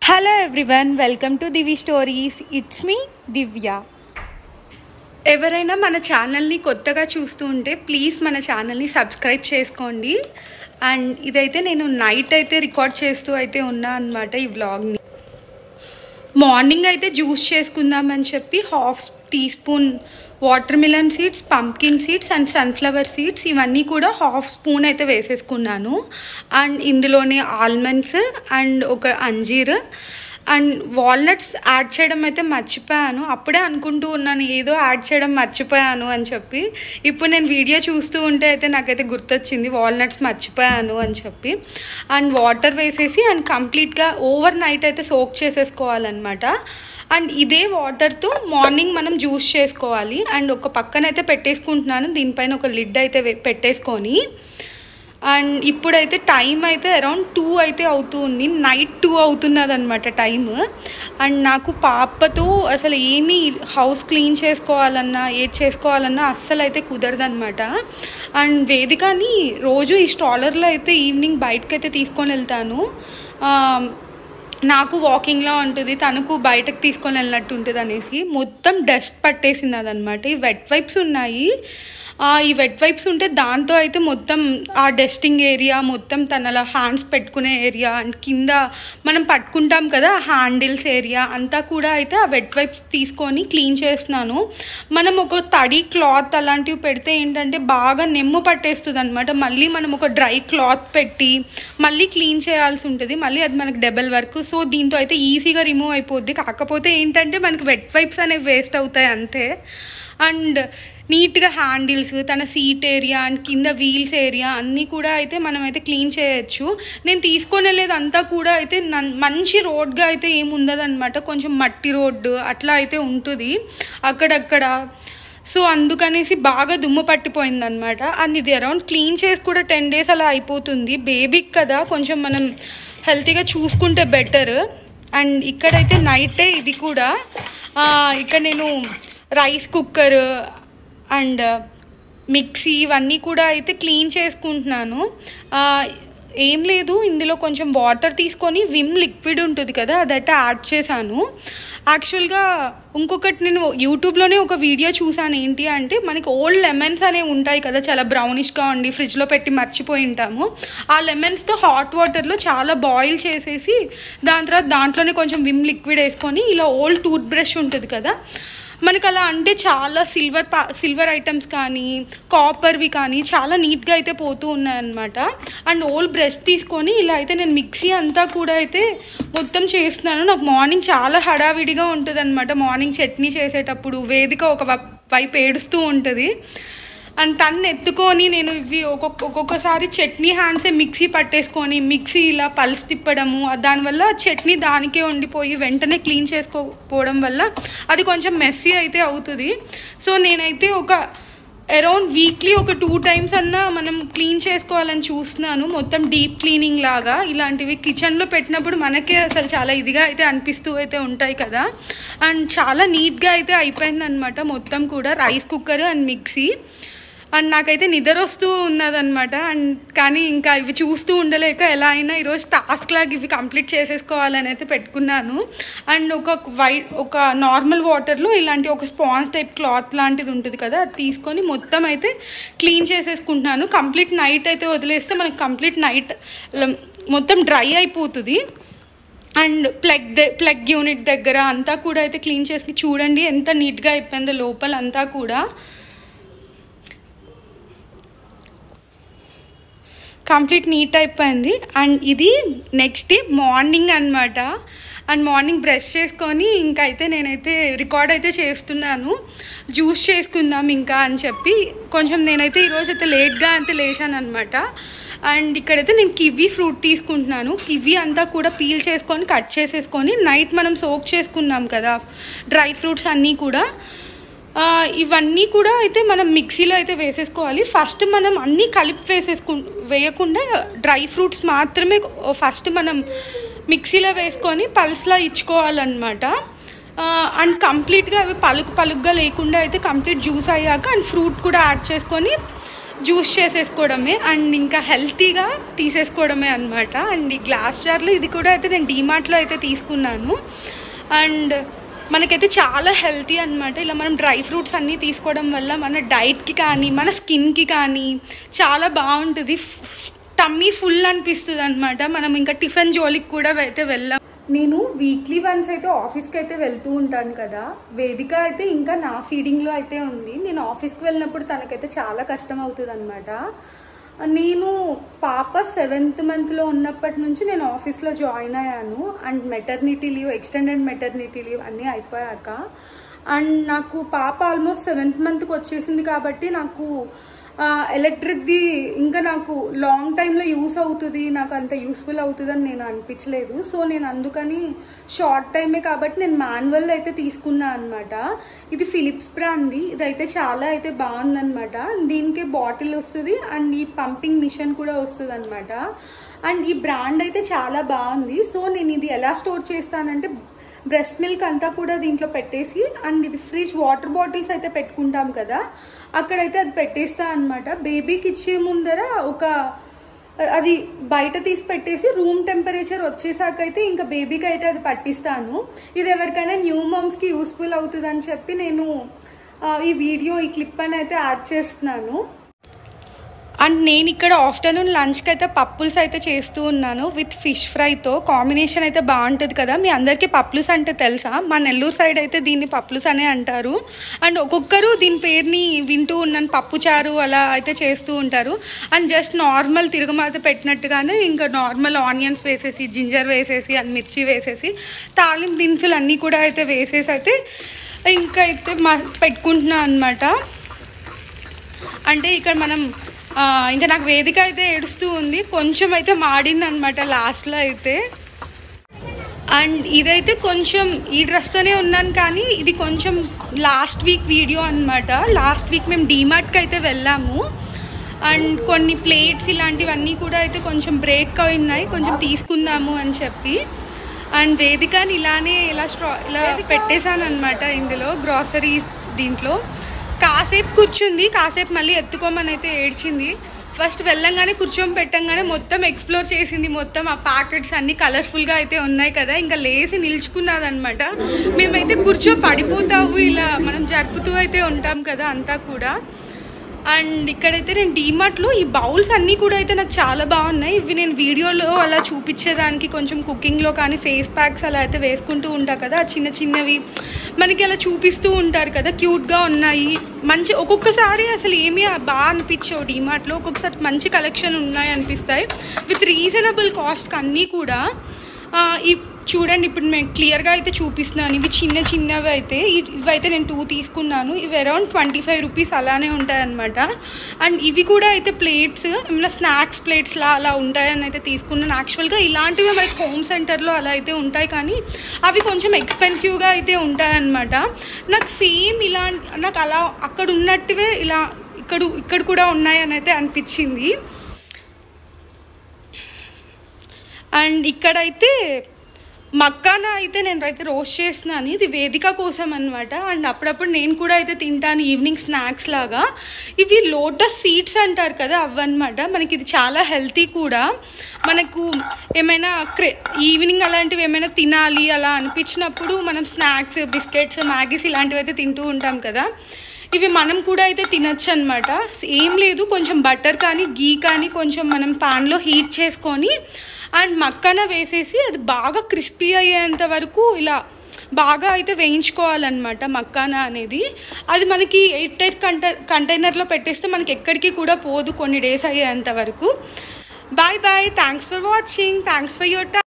Hello everyone, welcome to Divi stories. It's me Divya. ఎవరైనా మన ఛానల్ని కొత్తగా చూస్తూ ఉంటే ప్లీజ్ మన ఛానల్ని సబ్స్క్రైబ్ చేసుకోండి. అండ్ ఇదైతే నేను నైట్ అయితే రికార్డ్ చేస్తూ అయితే ఉన్నా అనమాట ఈ వ్లాగ్ని. మార్నింగ్ అయితే జ్యూస్ చేసుకుందామని చెప్పి half teaspoon watermelon seeds, pumpkin seeds and sunflower seeds ఇవన్నీ కూడా హాఫ్ స్పూన్ అయితే వేసేసుకున్నాను. అండ్ ఇందులోనే ఆల్మండ్స్ అండ్ ఒక అంజీర్ అండ్ వాల్నట్స్ యాడ్ చేయడం అయితే మర్చిపోయాను. అప్పుడే అనుకుంటూ ఉన్నాను ఏదో యాడ్ చేయడం మర్చిపోయాను అని చెప్పి. ఇప్పుడు నేను వీడియో చూస్తూ ఉంటే అయితే నాకైతే గుర్తొచ్చింది వాల్నట్స్ మర్చిపోయాను అని చెప్పి. అండ్ వాటర్ వేసేసి అండ్ కంప్లీట్గా ఓవర్ నైట్ అయితే సోక్ చేసేసుకోవాలన్నమాట. అండ్ ఇదే వాటర్తో మార్నింగ్ మనం జ్యూస్ చేసుకోవాలి. అండ్ ఒక పక్కనైతే పెట్టేసుకుంటున్నాను, దీనిపైన ఒక లిడ్ అయితే పెట్టేసుకొని. అండ్ ఇప్పుడైతే టైం అయితే అరౌండ్ 2 అయితే అవుతుంది, నైట్ 2 అవుతున్నది అనమాట టైము. అండ్ నాకు పాపతో అసలు ఏమీ హౌస్ క్లీన్ చేసుకోవాలన్నా ఏది చేసుకోవాలన్నా అస్సలు అయితే కుదరదనమాట. అండ్ వేదికని రోజు ఈ స్ట్రాలర్లో అయితే ఈవినింగ్ బయటకైతే తీసుకొని వెళ్తాను. నాకు వాకింగ్లో ఉంటుంది, తనకు బయటకు తీసుకొని వెళ్ళినట్టు ఉంటుంది అనేసి మొత్తం డస్ట్ పట్టేసింది అదనమాట. ఈ వెట్ వైప్స్ ఉన్నాయి, ఈ వెట్ వైప్స్ ఉంటే దాంతో అయితే మొత్తం ఆ డస్టింగ్ ఏరియా మొత్తం తనలా హ్యాండ్స్ పెట్టుకునే ఏరియా అండ్ కింద మనం పట్టుకుంటాం కదా హ్యాండిల్స్ ఏరియా అంతా కూడా అయితే ఆ వెట్ వైప్స్ తీసుకొని క్లీన్ చేస్తున్నాను. మనం ఒక తడి క్లాత్ అలాంటివి పెడితే ఏంటంటే బాగా నెమ్ము పట్టేస్తుంది అనమాట. మళ్ళీ మనం ఒక డ్రై క్లాత్ పెట్టి మళ్ళీ క్లీన్ చేయాల్సి ఉంటుంది, మళ్ళీ అది మనకు డబల్ వర్క్. సో దీంతో అయితే ఈజీగా రిమూవ్ అయిపోద్ది. కాకపోతే ఏంటంటే మనకి వెట్ వైప్స్ అనేవి వేస్ట్ అవుతాయి అంతే. అండ్ నీట్గా హ్యాండిల్స్, తన సీట్ ఏరియా అండ్ కింద వీల్స్ ఏరియా అన్నీ కూడా అయితే మనమైతే క్లీన్ చేయొచ్చు. నేను తీసుకొని వెళ్ళేదంతా కూడా అయితే మంచి రోడ్గా అయితే ఏమి ఉండదన్నమాట, కొంచెం మట్టి రోడ్డు అట్లా అయితే ఉంటుంది అక్కడక్కడ. సో అందుకనేసి బాగా దుమ్ము పట్టిపోయిందనమాట. అండ్ ఇది అరౌండ్ క్లీన్ చేసి కూడా 10 days అలా అయిపోతుంది. బేబీకి కదా కొంచెం మనం హెల్తీగా చూసుకుంటే బెటర్. అండ్ ఇక్కడైతే నైటే ఇది కూడా ఇక్కడ నేను రైస్ కుక్కర్ అండ్ మిక్సీ ఇవన్నీ కూడా అయితే క్లీన్ చేసుకుంటున్నాను. ఏం లేదు, ఇందులో కొంచెం వాటర్ తీసుకొని విమ్ లిక్విడ్ ఉంటుంది కదా అదైతే యాడ్ చేశాను. యాక్చువల్గా ఇంకొకటి నేను యూట్యూబ్లోనే ఒక వీడియో చూసాను. ఏంటి అంటే మనకి ఓల్డ్ లెమన్స్ అనేవి ఉంటాయి కదా, చాలా బ్రౌనిష్గా ఉండి ఫ్రిడ్జ్లో పెట్టి మర్చిపోయి ఉంటాము. ఆ లెమన్స్తో హాట్ వాటర్లో చాలా బాయిల్ చేసేసి దాని తర్వాత దాంట్లోనే కొంచెం విమ్ లిక్విడ్ వేసుకొని ఇలా ఓల్డ్ టూత్ బ్రష్ ఉంటుంది కదా మనకు అలా అంటే చాలా సిల్వర్ ఐటమ్స్ కానీ కాపర్వి కానీ చాలా నీట్గా అయితే పోతూ ఉన్నాయన్నమాట. అండ్ ఓల్డ్ బ్రష్ తీసుకొని ఇలా అయితే నేను మిక్సీ అంతా కూడా అయితే మొత్తం చేస్తున్నాను. నాకు మార్నింగ్ చాలా హడావిడిగా ఉంటుంది అనమాట. మార్నింగ్ చట్నీ చేసేటప్పుడు వేదిక ఒక వైపు ఏడుస్తూ ఉంటుంది అండ్ తను ఎత్తుకొని నేను ఇవి ఒక్కొక్కసారి చట్నీ హ్యాండ్సే మిక్సీ పట్టేసుకొని మిక్సీ ఇలా పల్స్ తిప్పడము, దానివల్ల చట్నీ దానికే ఉండిపోయి వెంటనే క్లీన్ చేసుకోకపోవడం వల్ల అది కొంచెం మెస్సీ అయితే అవుతుంది. సో నేనైతే ఒక అరౌండ్ వీక్లీ ఒక 2 times అన్నా మనం క్లీన్ చేసుకోవాలని చూస్తున్నాను. మొత్తం డీప్ క్లీనింగ్ లాగా ఇలాంటివి కిచెన్లో పెట్టినప్పుడు మనకే అసలు చాలా ఇదిగా అయితే అనిపిస్తూ అయితే ఉంటాయి కదా. అండ్ చాలా నీట్గా అయితే అయిపోయిందనమాట మొత్తం కూడా rice cooker and mixie. And నాకైతే నిద్ర వస్తూ ఉన్నదనమాట. అండ్ కానీ ఇంకా ఇవి చూస్తూ ఉండలేక ఎలా అయినా ఈరోజు టాస్క్ లాగా ఇవి కంప్లీట్ చేసేసుకోవాలని అయితే పెట్టుకున్నాను. అండ్ ఒక నార్మల్ వాటర్లో ఇలాంటి ఒక స్పాంజ్ టైప్ క్లాత్ లాంటిది ఉంటుంది కదా అది తీసుకొని మొత్తం అయితే క్లీన్ చేసేసుకుంటున్నాను. కంప్లీట్ నైట్ అయితే వదిలేస్తే మనకి కంప్లీట్ నైట్ మొత్తం డ్రై అయిపోతుంది. అండ్ ప్లగ్ యూనిట్ దగ్గర అంతా కూడా అయితే క్లీన్ చేసి చూడండి ఎంత నీట్గా అయిపోయిందో లోపల అంతా కూడా. కంప్లీట్ నీట్ అయిపోయింది. అండ్ ఇది నెక్స్ట్ డే మార్నింగ్ అనమాట. అండ్ మార్నింగ్ బ్రష్ చేసుకొని ఇంకైతే నేనైతే రికార్డ్ అయితే చేస్తున్నాను, జ్యూస్ చేసుకుందాం ఇంకా అని చెప్పి. కొంచెం నేనైతే ఈరోజు అయితే లేట్గా అయితే లేచాను అనమాట. అండ్ ఇక్కడైతే నేను కివీ ఫ్రూట్ తీసుకుంటున్నాను. కివీ అంతా కూడా పీల్ చేసుకొని కట్ చేసేసుకొని నైట్ మనం సోక్ చేసుకున్నాం కదా డ్రై ఫ్రూట్స్ అన్నీ కూడా ఇవన్నీ కూడా అయితే మనం మిక్సీలో అయితే వేసేసుకోవాలి. ఫస్ట్ మనం అన్నీ కలిపి వేయకుండా డ్రై ఫ్రూట్స్ మాత్రమే ఫస్ట్ మనం మిక్సీలో వేసుకొని పల్స్లా ఇచ్చుకోవాలన్నమాట. అండ్ కంప్లీట్గా అవి పలుకుగా లేకుండా అయితే కంప్లీట్ జ్యూస్ అయ్యాక అండ్ ఫ్రూట్ కూడా యాడ్ చేసుకొని జ్యూస్ చేసేసుకోవడమే అండ్ ఇంకా హెల్తీగా తీసేసుకోవడమే అనమాట. అండ్ ఈ గ్లాస్ జార్లో ఇది కూడా అయితే నేను డీమార్ట్లో అయితే తీసుకున్నాను. అండ్ మనకైతే చాలా హెల్తీ అనమాట. ఇలా మనం డ్రై ఫ్రూట్స్ అన్నీ తీసుకోవడం వల్ల మన డైట్కి కానీ మన స్కిన్కి కానీ చాలా బాగుంటుంది. టమ్మీ ఫుల్ అనిపిస్తుంది అనమాట. మనం ఇంకా టిఫిన్ జోలికి కూడా అయితే వెళ్ళాం. నేను వీక్లీ వన్స్ అయితే ఆఫీస్కి అయితే వెళ్తూ ఉంటాను కదా. వేదిక అయితే ఇంకా నా ఫీడింగ్లో అయితే ఉంది. నేను ఆఫీస్కి వెళ్ళినప్పుడు తనకైతే చాలా కష్టం అవుతుంది అనమాట. నేను పాప 7th మంత్లో ఉన్నప్పటి నుంచి నేను ఆఫీస్లో జాయిన్ అయ్యాను. And maternity leave, extended maternity leave అన్నీ అయిపోయాక అండ్ నాకు పాప ఆల్మోస్ట్ 7th మంత్కి వచ్చేసింది కాబట్టి నాకు ఎలక్ట్రిక్ది ఇంకా నాకు లాంగ్ టైంలో యూస్ అవుతుంది, నాకు అంత యూస్ఫుల్ అవుతుందని నేను అనిపించలేదు. సో నేను అందుకని షార్ట్ టైమే కాబట్టి నేను మాన్యువల్ అయితే తీసుకున్నా అనమాట. ఇది ఫిలిప్స్ బ్రాండ్ది. ఇదైతే చాలా అయితే బాగుందనమాట. దీనికి బాటిల్ వస్తుంది అండ్ ఈ పంపింగ్ మిషన్ కూడా వస్తుంది అనమాట. అండ్ ఈ బ్రాండ్ అయితే చాలా బాగుంది. సో నేను ఇది ఎలా స్టోర్ చేస్తానంటే బ్రెస్ట్ మిల్క్ అంతా కూడా దీంట్లో పెట్టేసి అండ్ ఇది ఫ్రిడ్జ్ వాటర్ బాటిల్స్ అయితే పెట్టుకుంటాం కదా, అక్కడైతే అది పెట్టేస్తా అనమాట. బేబీకి ఇచ్చే ముందర అది బయట తీసి పెట్టేసి రూమ్ టెంపరేచర్ వచ్చేసాక అయితే ఇంకా బేబీకి అయితే అది పట్టిస్తాను. ఇది ఎవరికైనా న్యూ మమ్స్కి యూస్ఫుల్ అవుతుంది అని చెప్పి నేను ఈ క్లిప్ అని అయితే యాడ్ చేస్తున్నాను. అండ్ నేను ఇక్కడ ఆఫ్టర్నూన్ లంచ్కి అయితే పప్పుల్స్ అయితే చేస్తూ ఉన్నాను విత్ ఫిష్ ఫ్రైతో. కాంబినేషన్ అయితే బాగుంటుంది కదా. మీ అందరికీ పప్పులుస్ అంటే తెలుసా? మా నెల్లూరు సైడ్ అయితే దీన్ని పప్పులుస్ అనే అంటారు. అండ్ ఒక్కొక్కరు దీని పేరుని వింటూ ఉన్నాను, పప్పుచారు అలా అయితే చేస్తూ ఉంటారు. అండ్ జస్ట్ నార్మల్ తిరుగుమాత పెట్టినట్టుగానే ఇంకా నార్మల్ ఆనియన్స్ వేసేసి, జింజర్ వేసేసి అండ్ మిర్చి వేసేసి తాలింపు దినుసులు అన్నీ కూడా అయితే వేసేసి అయితే ఇంకా అయితే పెట్టుకుంటున్నాను అనమాట. అంటే ఇక్కడ మనం ఇంకా నాకు వేదిక అయితే ఏడుస్తూ ఉంది, కొంచెం అయితే మాడింది అనమాట లాస్ట్లో అయితే. అండ్ ఇదైతే కొంచెం ఈ డ్రెస్తోనే ఉన్నాను కానీ ఇది కొంచెం లాస్ట్ వీక్ వీడియో అనమాట. లాస్ట్ వీక్ మేము డీమార్ట్కి అయితే వెళ్ళాము అండ్ కొన్ని ప్లేట్స్ ఇలాంటివన్నీ కూడా అయితే కొంచెం బ్రేక్ అయినాయి, కొంచెం తీసుకుందాము అని చెప్పి. అండ్ వేదికని ఇలా పెట్టేశాను అనమాట ఇందులో గ్రాసరీ దీంట్లో. కాసేపు కూర్చుంది, కాసేపు మళ్ళీ ఎత్తుకోమని అయితే ఏడ్చింది. ఫస్ట్ వెళ్ళంగానే కూర్చొని పెట్టంగానే మొత్తం ఎక్స్ప్లోర్ చేసింది. మొత్తం ఆ ప్యాకెట్స్ అన్నీ కలర్ఫుల్గా అయితే ఉన్నాయి కదా, ఇంకా లేసి నిల్చుకున్నదనమాట. మేమైతే పడిపోతావు ఇలా మనం జరుపుతూ అయితే ఉంటాం కదా అంతా కూడా. అండ్ ఇక్కడైతే నేను డీమార్ట్లో ఈ బౌల్స్ అన్నీ కూడా అయితే నాకు చాలా బాగున్నాయి. ఇవి నేను వీడియోలో అలా చూపించేదానికి కొంచెం కుకింగ్లో కానీ ఫేస్ ప్యాక్స్ అలా అయితే వేసుకుంటూ ఉంటా కదా, చిన్న చిన్నవి మనకి అలా చూపిస్తూ ఉంటారు కదా, క్యూట్గా ఉన్నాయి. మంచి ఒక్కొక్కసారి అసలు ఏమీ బాగా అనిపించవు డీమార్ట్లో, ఒక్కొక్కసారి మంచి కలెక్షన్ ఉన్నాయి అనిపిస్తాయి విత్ రీజనబుల్ కాస్ట్కి అన్నీ కూడా. చూడండి ఇప్పుడు నేను క్లియర్గా అయితే చూపిస్తున్నాను. ఇవి చిన్నవి అయితే ఇవైతే నేను 2 తీసుకున్నాను. ఇవి అరౌండ్ 25 రూపీస్ అలానే ఉంటాయన్నమాట. అండ్ ఇవి కూడా అయితే ప్లేట్స్ ఏమైనా స్నాక్స్ ప్లేట్స్లా అలా ఉంటాయని అయితే తీసుకున్నాను. యాక్చువల్గా ఇలాంటివి మనకి హోమ్ సెంటర్లో అలా అయితే ఉంటాయి కానీ అవి కొంచెం ఎక్స్పెన్సివ్గా అయితే ఉంటాయన్నమాట. నాకు సేమ్ నాకు అలా అక్కడ ఉన్నట్టువే ఇక్కడ కూడా ఉన్నాయని అయితే అనిపించింది. అండ్ ఇక్కడైతే మక్కానా అయితే నేను అయితే రోస్ట్ చేస్తున్నాను. ఇది వేదిక కోసం అనమాట. అండ్ అప్పుడప్పుడు నేను కూడా అయితే తింటాను ఈవినింగ్ స్నాక్స్ లాగా. ఇవి లోటస్ సీడ్స్ అంటారు కదా, అవన్నమాట. మనకి ఇది చాలా హెల్తీ కూడా. మనకు ఏమైనా ఈవినింగ్ అలాంటివి ఏమైనా తినాలి అలా అనిపించినప్పుడు మనం స్నాక్స్, బిస్కెట్స్, మ్యాగీస్ ఇలాంటివి అయితే తింటూ ఉంటాం కదా, ఇవి మనం కూడా అయితే తినచ్చు అనమాట. ఏం లేదు, కొంచెం బటర్ కానీ గీ కానీ కొంచెం మనం పాన్లో హీట్ చేసుకొని అండ్ మక్కానా వేసేసి అది బాగా క్రిస్పీ అయ్యేంత వరకు ఇలా బాగా అయితే వేయించుకోవాలన్నమాట మక్కానా అనేది. అది మనకి 8 కంటైనర్లో పెట్టేస్తే మనకి ఎక్కడికి కూడా పోదు కొన్ని డేస్ అయ్యేంత వరకు. Bye bye, thanks for watching, thanks for your time.